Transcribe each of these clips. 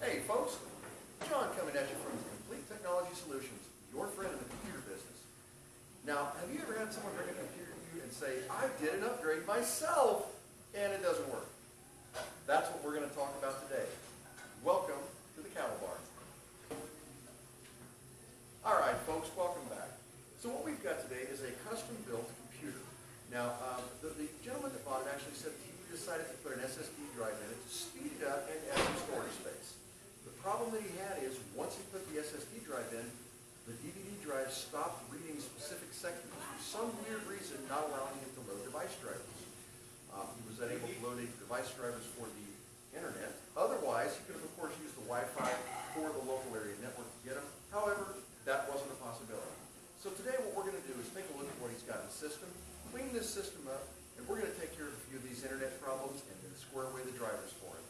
Hey folks, John coming at you from Complete Technology Solutions, your friend in the computer business. Now, have you ever had someone bring a computer to you and say, I did an upgrade myself and it doesn't work? That's what we're going to talk about today. Welcome to the Cattle Barn. All right folks, welcome back. So what we've got today is a custom-built computer. Now, the gentleman that bought it actually said he decided to put an SSD drive in it to speed it up and add some storage space. The problem that he had is once he put the SSD drive in, the DVD drive stopped reading specific sections for some weird reason, not allowing him to load device drivers. He was unable to load any device drivers for the internet. Otherwise, he could have, of course, used the Wi-Fi for the local area network to get them. However, that wasn't a possibility. So today what we're going to do is take a look at what he's got in the system, clean this system up, and we're going to take care of a few of these internet problems and then square away the drivers for him.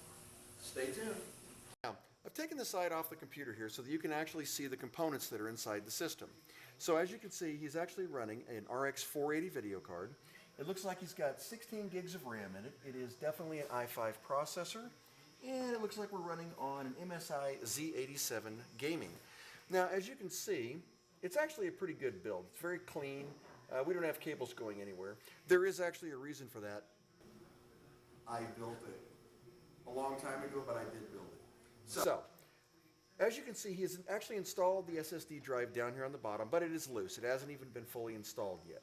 Stay tuned. Now, I've taken the side off the computer here so that you can actually see the components that are inside the system. So as you can see, he's actually running an RX 480 video card. It looks like he's got 16 gigs of RAM in it. It is definitely an i5 processor, and it looks like we're running on an MSI Z87 gaming. Now, as you can see, it's actually a pretty good build. It's very clean. We don't have cables going anywhere. There is actually a reason for that. I built it a long time ago, but I did build it. So, as you can see, he has actually installed the SSD drive down here on the bottom, but it is loose. It hasn't even been fully installed yet.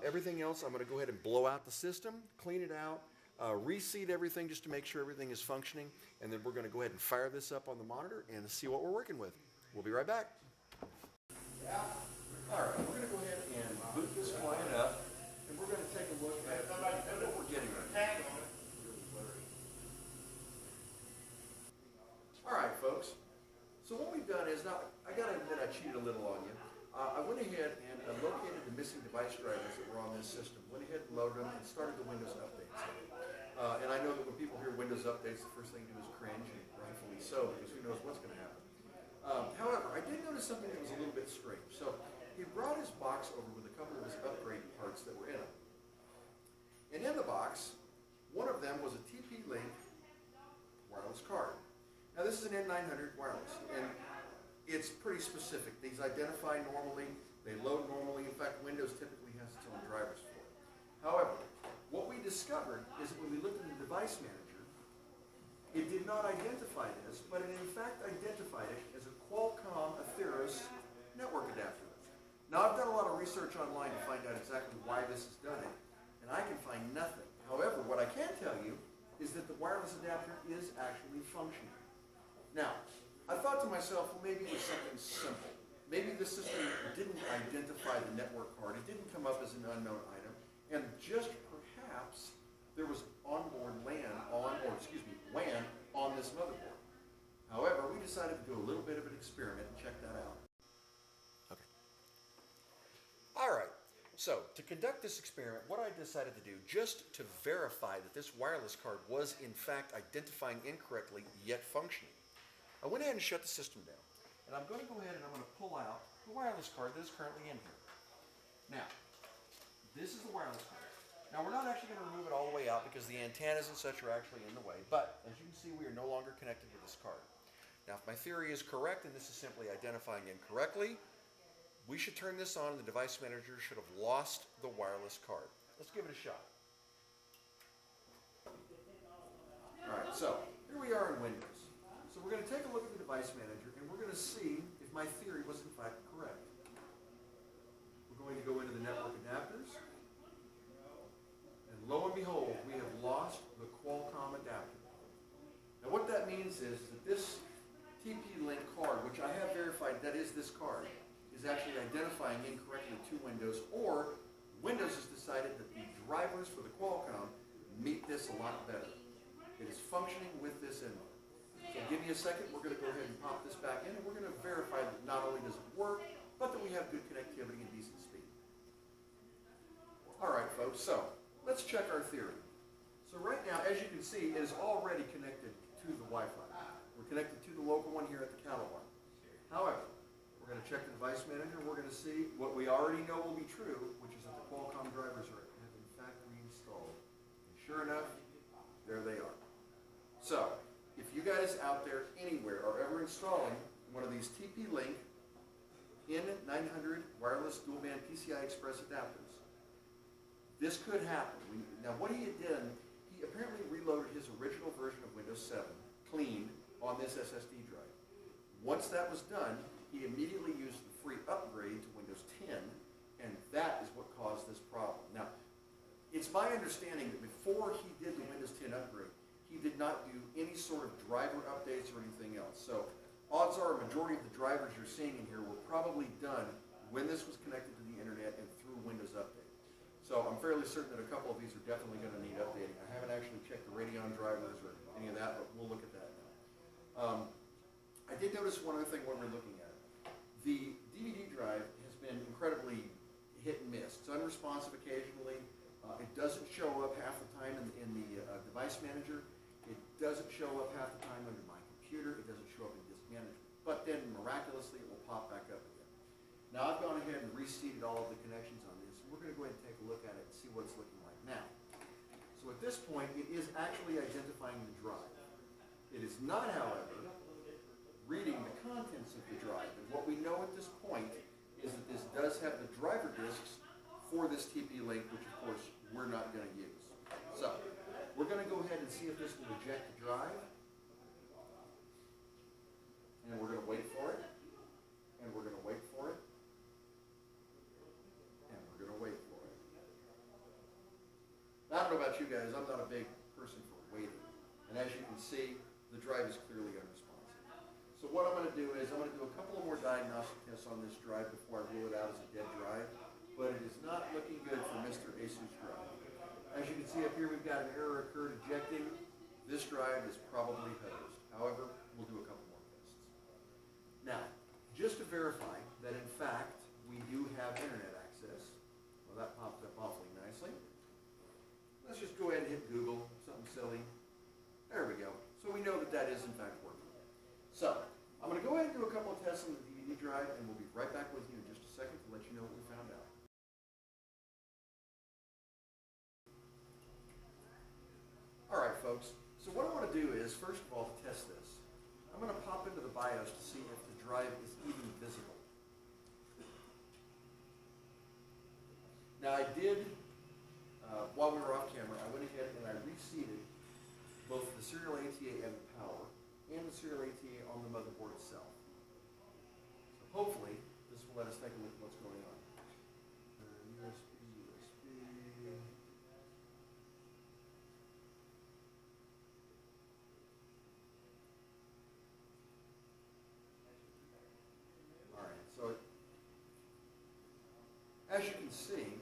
Everything else, I'm going to go ahead and blow out the system, clean it out, reseat everything just to make sure everything is functioning, and then we're going to go ahead and fire this up on the monitor and see what we're working with. We'll be right back. Alright, we're going to go ahead and boot this client up, and we're going to take a look at what we're getting right now. Alright folks, so what we've done is, now I got to admit I cheated a little on you. I went ahead and located the missing device drivers that were on this system, went ahead and loaded them and started the Windows updates. And I know that when people hear Windows updates, the first thing to do is cringe, and rightfully so, because who knows what's going to happen. However, I did notice something that was a little bit strange. So he brought his box over with a couple of his upgrade parts that were in it. And in the box, one of them was a TP-Link wireless card. Now this is an N900 wireless, and it's pretty specific. These identify normally, they load normally. In fact, Windows typically has its own drivers for it. However, what we discovered is that when we looked in the device manager, it did not identify this, but it in fact identified it as a Qualcomm Atheros network adapter. Now I've done a lot of research online to find out exactly why this has done it, and I can find nothing. However, what I can tell you is that the wireless adapter is actually functioning. Now, I thought to myself, well, maybe it was something simple. Maybe the system didn't identify the network card, it didn't come up as an unknown item, and just perhaps there was onboard WAN on this motherboard. However, we decided to do a little bit of an experiment and check that out. Okay. Alright, so to conduct this experiment, what I decided to do, just to verify that this wireless card was in fact identifying incorrectly yet functioning, I went ahead and shut the system down. And I'm going to go ahead and I'm going to pull out the wireless card that is currently in here. Now, this is the wireless card. Now we're not actually going to remove it all the way out because the antennas and such are actually in the way, but as you can see, we are no longer connected to this card. Now if my theory is correct and this is simply identifying incorrectly, we should turn this on and the device manager should have lost the wireless card. Let's give it a shot. Alright, so here we are in Windows. So we're going to take a look at the device manager and we're going to see if my theory was in fact correct. We're going to go into the network adapters. And lo and behold, we have lost the Qualcomm adapter. Now what that means is that this TP-Link card, which I have verified that is this card, is actually identifying incorrectly to Windows, or Windows has decided that the drivers for the Qualcomm meet this a lot better. It is functioning with this in mind. So give me a second, we're going to go ahead and pop this back in, and we're going to verify that not only does it work, but that we have good connectivity and decent speed. Alright folks, so let's check our theory. So right now, as you can see, it is already connected to the Wi-Fi. We're connected to the local one here at the Cattle Barn. However, we're going to check the device manager, and we're going to see what we already know will be true, which is that the Qualcomm drivers have in fact reinstalled. And sure enough, there they are. So, if you guys guys out there anywhere are ever installing one of these TP-Link N900 wireless dual-band PCI Express adapters, this could happen. Now what he had done, he apparently reloaded his original version of Windows 7, clean, on this SSD drive. Once that was done, he immediately used the free upgrade to Windows 10, and that is what caused this problem. Now, it's my understanding that before he did the Windows 10 upgrade, he did not do any sort of driver updates or anything else. So odds are a majority of the drivers you're seeing in here were probably done when this was connected to the internet and through Windows Update. So I'm fairly certain that a couple of these are definitely going to need updating. I haven't actually checked the Radeon drivers or any of that, but we'll look at that now. I did notice one other thing when we're looking at it. The DVD drive has been incredibly hit and miss. It's unresponsive occasionally. It doesn't show up half the time in the device manager. It doesn't show up half the time under my computer. It doesn't show up in disk management. But then miraculously it will pop back up again. Now I've gone ahead and reseeded all of the connections on this. We're going to go ahead and take a look at it and see what it's looking like now. So at this point it is actually identifying the drive. It is not, however, reading the contents of the drive. And what we know at this point is that this does have the driver disks for this TP-Link, which of course we're not going to use. So we're going to go ahead and see if this will eject the drive. And we're going to wait for it. And we're going to wait for it. And we're going to wait for it. Now, I don't know about you guys, I'm not a big person for waiting. And as you can see, the drive is clearly unresponsive. So what I'm going to do is I'm going to do a couple of more diagnostic tests on this drive before I rule it out as a dead drive. But it is not looking good for Mr. ASUS drive. As you can see up here, we've got an error occurred ejecting. This drive is probably hosed. However, we'll do a couple more tests. Now, just to verify that in fact we do have internet access, well, that popped up awfully nicely. Let's just go ahead and hit Google, something silly. There we go. So we know that that is in fact working. So I'm going to go ahead and do a couple of tests on the DVD drive, and we'll be right back with you in just a second to let you know what we found out. All right, folks. So what I want to do is, first of all, to test this, I'm going to pop into the BIOS to see if the drive is even visible. Now I did, while we were off camera, I went ahead and I reseated both the serial ATA and the power, and the serial ATA on the motherboard itself. So hopefully, this will let us take a look at what's going on. USB. As you can see,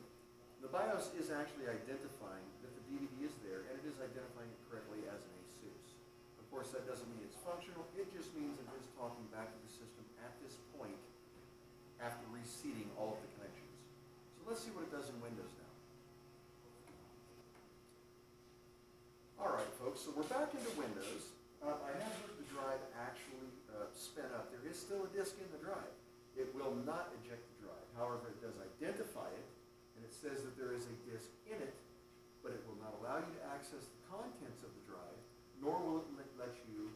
the BIOS is actually identifying that the DVD is there, and it is identifying it correctly as an ASUS. Of course, that doesn't mean it's functional. It just means it is talking back to the system at this point after reseating all of the connections. So let's see what it does in Windows now. All right, folks, so we're back into Windows. I have heard the drive actually spin up. There is still a disk in the drive. It will not eject the drive. However, it does identify it, and it says that there is a disk in it, but it will not allow you to access the contents of the drive, nor will it let you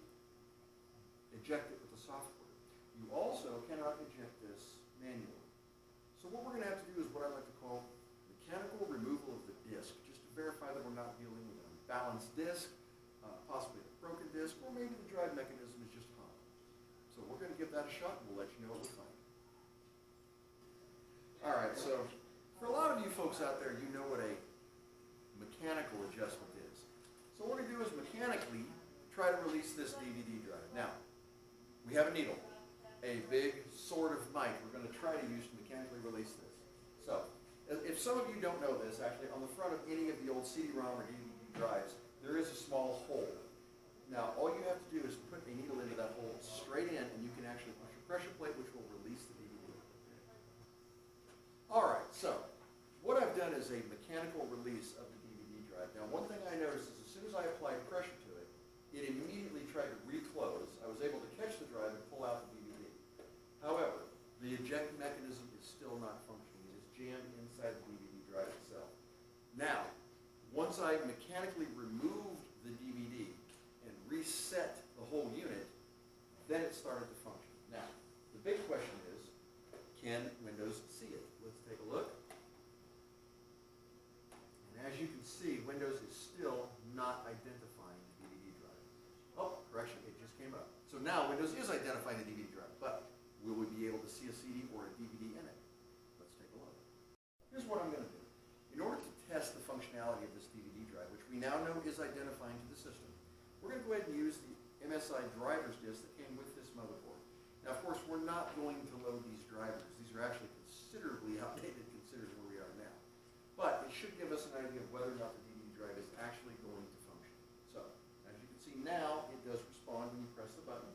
eject it with the software. You also cannot eject this manually. So what we're going to have to do is what I like to call mechanical removal of the disk, just to verify that we're not dealing with an unbalanced disk, possibly a broken disk, or maybe the drive mechanism is just hot. So we're going to give that a shot, and we'll let you know what we find. All right, so for a lot of you folks out there, you know what a mechanical adjustment is. So what we're going to do is mechanically try to release this DVD drive. Now, we have a needle, a big sword of might we're going to try to use to mechanically release this. So, if some of you don't know this, actually, on the front of any of the old CD-ROM or DVD drives, there is a small hole. Now, all you have to do is put a needle into that hole straight in, and you can actually push a pressure plate, which will release the DVD. All right, so what I've done is a mechanical release of the DVD drive. Now, one thing I noticed is as soon as I applied pressure to it, it immediately tried to reclose. I was able to catch the drive and pull out the DVD. However, the eject mechanism is still not functioning. It is jammed inside the DVD drive itself. Now, once I mechanically removed the DVD, Windows is identifying the DVD drive, but will we be able to see a CD or a DVD in it? Let's take a look. Here's what I'm going to do. In order to test the functionality of this DVD drive, which we now know is identifying to the system, we're going to go ahead and use the MSI driver's disk that came with this motherboard. Now, of course, we're not going to load these drivers. These are actually considerably outdated considering where we are now. But it should give us an idea of whether or not the DVD drive is actually going to function. So, as you can see now, it does respond when you press the button.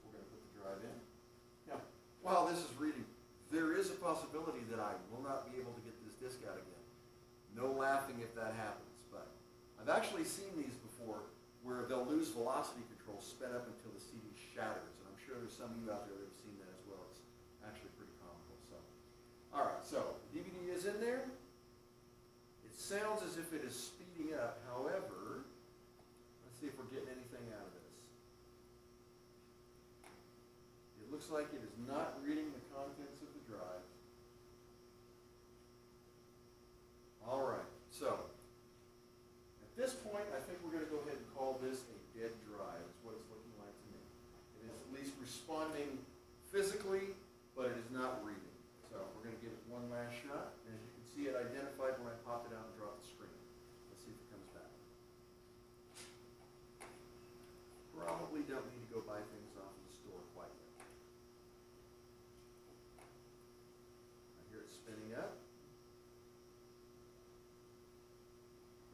We're going to put the drive in. Now, while this is reading, there is a possibility that I will not be able to get this disk out again. No laughing if that happens, but I've actually seen these before where they'll lose velocity control sped up until the CD shatters. And I'm sure there's some of you out there that have seen that as well. It's actually pretty comical. So, all right, so the DVD is in there. It sounds as if it is speeding up. However, let's see if we're getting anything out of this. It looks like it is not reading the contents of the drive. All right, so at this point, I think we're going to go ahead and call this a dead drive, is what it's looking like to me. It is at least responding physically, but it is not reading. So we're going to give it one last shot. And as you can see, it identified when I popped it out and dropped the screen. Let's see if it comes back. Probably don't need to go buy things off of the store quite yet. I hear it spinning up.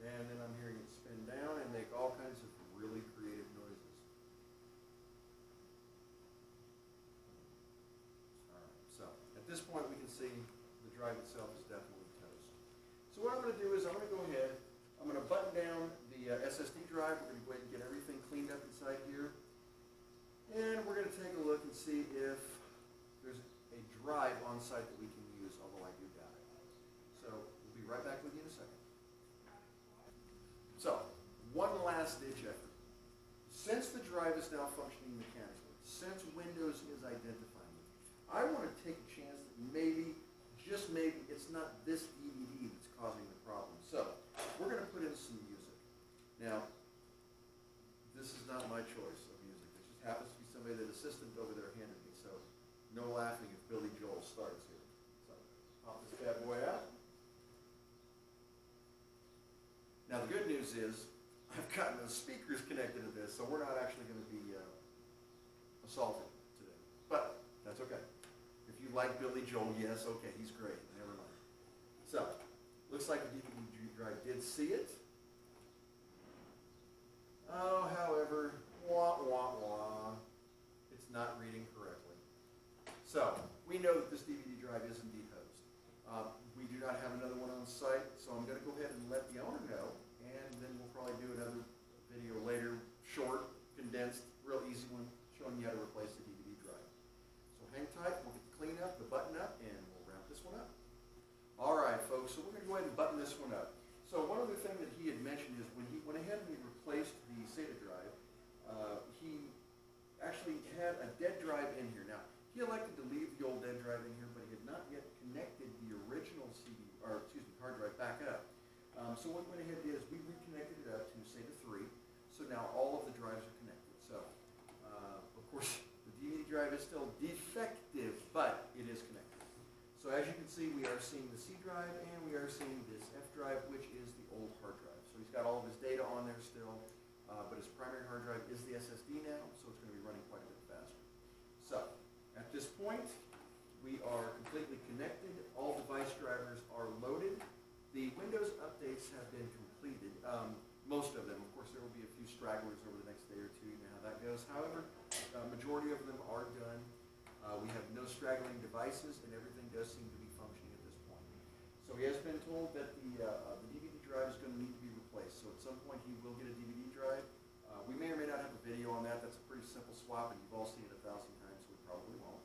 And then I'm hearing it spin down and make all kinds of really creative noises. All right, so at this point we can see the drive itself is definitely toast. So what I'm going to do is I'm going to go ahead, I'm going to button down the SSD drive. We're going to go ahead and get everything cleaned up inside here. And we're going to take a look and see if there's a drive on site that we can use, although I do doubt it. So we'll be right back with you in a second. So, one last ditch effort. Since the drive is now functioning mechanically, since Windows is identifying it, I want to take a chance that maybe, just maybe, it's not this DVD that's causing the problem. So, we're going to put in some music. Now, this is not my choice of music. It just happens to be somebody that assistant over there handed me. So, no laughing if Billy Joel starts here. So, pop this bad boy out. Now the good news is I've gotten those speakers connected to this, so we're not actually going to be assaulted today. But that's okay. If you like Billy Joel, yes, okay, he's great. Never mind. So, looks like the DVD drive did see it. Oh, however, wah, wah, wah. It's not reading correctly. So, we know that this DVD drive is indeed hosed. We do not have another one on site, so I'm going to go ahead and let the owner know, and then we'll probably do another video later, short, condensed, real easy one, showing you how to replace the DVD drive. So hang tight, we'll get the clean up, the button up, and we'll wrap this one up. All right, folks, so we're going to go ahead and button this one up. So one other thing that he had mentioned is when he went ahead and he replaced the SATA drive, he actually had a dead drive in here. Now, he elected to leave the old dead drive in here, but he had not yet connected the original hard drive back up. So what we went ahead and did is we reconnected it up to SATA 3, so now all of the drives are connected. So, of course, the DVD drive is still defective, but it is connected. So as you can see, we are seeing the C drive, and we are seeing this F drive, which is the old hard drive. So he's got all of his data on there still, but his primary hard drive is the SSD now, so it's going to be running quite a bit faster. So, at this point, we are completely connected. All device drivers are loaded. The Windows updates have been completed. Most of them. Of course, there will be a few stragglers over the next day or two. You know how that goes. However, majority of them are done. We have no straggling devices, and everything does seem to be functioning at this point. So he has been told that the DVD drive is going to need to be replaced. So at some point, he will get a DVD drive. We may or may not have a video on that. That's a pretty simple swap, and you've all seen it 1,000 times, so we probably won't.